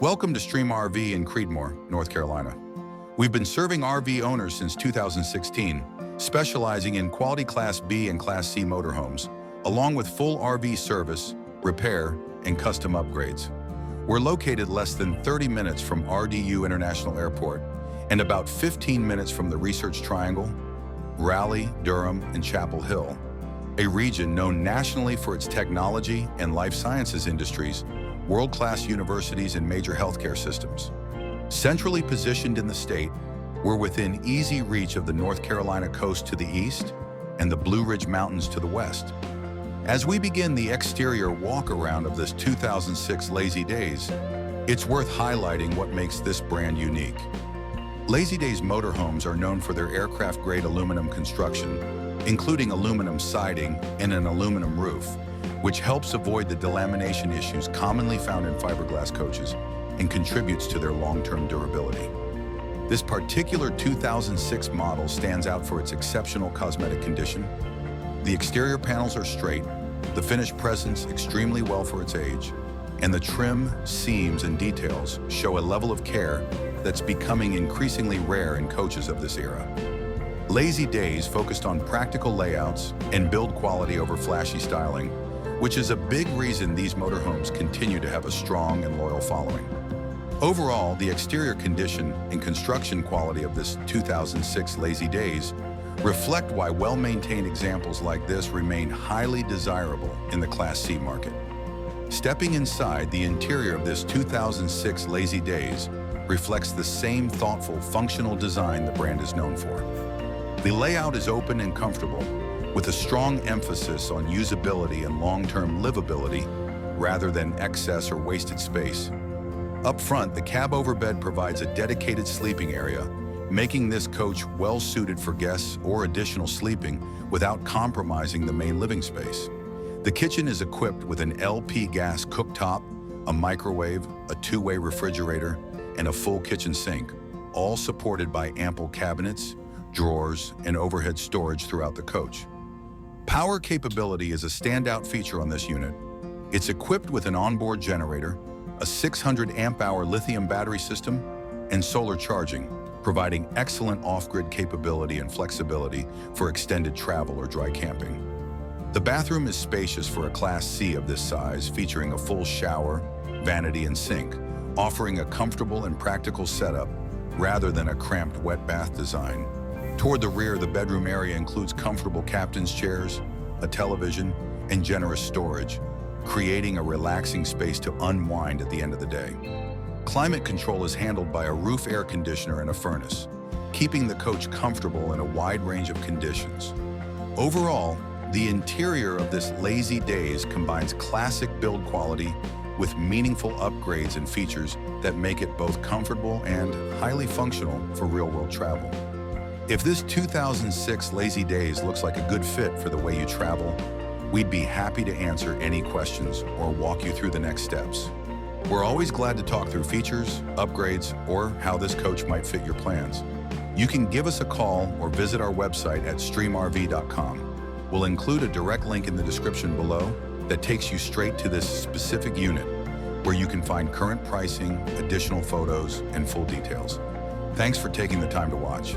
Welcome to Stream RV in Creedmoor, North Carolina. We've been serving RV owners since 2016, specializing in quality Class B and Class C motorhomes, along with full RV service, repair, and custom upgrades. We're located less than 30 minutes from RDU International Airport and about 15 minutes from the Research Triangle, Raleigh, Durham, and Chapel Hill, a region known nationally for its technology and life sciences industries, world-class universities, and major healthcare systems. Centrally positioned in the state, we're within easy reach of the North Carolina coast to the east and the Blue Ridge Mountains to the west. As we begin the exterior walk-around of this 2006 Lazy Daze, it's worth highlighting what makes this brand unique. Lazy Daze motorhomes are known for their aircraft-grade aluminum construction, including aluminum siding and an aluminum roof, which helps avoid the delamination issues commonly found in fiberglass coaches and contributes to their long-term durability. This particular 2006 model stands out for its exceptional cosmetic condition. The exterior panels are straight, the finish presents extremely well for its age, and the trim, seams, and details show a level of care that's becoming increasingly rare in coaches of this era. Lazy Daze focused on practical layouts and build quality over flashy styling, which is a big reason these motorhomes continue to have a strong and loyal following. Overall, the exterior condition and construction quality of this 2006 Lazy Daze reflect why well-maintained examples like this remain highly desirable in the Class C market. Stepping inside, the interior of this 2006 Lazy Daze reflects the same thoughtful, functional design the brand is known for. The layout is open and comfortable, with a strong emphasis on usability and long-term livability rather than excess or wasted space. Up front, the cab overbed provides a dedicated sleeping area, making this coach well-suited for guests or additional sleeping without compromising the main living space. The kitchen is equipped with an LP gas cooktop, a microwave, a two-way refrigerator, and a full kitchen sink, all supported by ample cabinets, drawers, and overhead storage throughout the coach. Power capability is a standout feature on this unit. It's equipped with an onboard generator, a 600 amp-hour lithium battery system, and solar charging, providing excellent off-grid capability and flexibility for extended travel or dry camping. The bathroom is spacious for a Class C of this size, featuring a full shower, vanity, and sink, offering a comfortable and practical setup rather than a cramped wet bath design. Toward the rear, the bedroom area includes comfortable captain's chairs, a television, and generous storage, creating a relaxing space to unwind at the end of the day. Climate control is handled by a roof air conditioner and a furnace, keeping the coach comfortable in a wide range of conditions. Overall, the interior of this Lazy Daze combines classic build quality with meaningful upgrades and features that make it both comfortable and highly functional for real-world travel. If this 2006 Lazy Daze looks like a good fit for the way you travel, we'd be happy to answer any questions or walk you through the next steps. We're always glad to talk through features, upgrades, or how this coach might fit your plans. You can give us a call or visit our website at streamrv.com. We'll include a direct link in the description below that takes you straight to this specific unit, where you can find current pricing, additional photos, and full details. Thanks for taking the time to watch.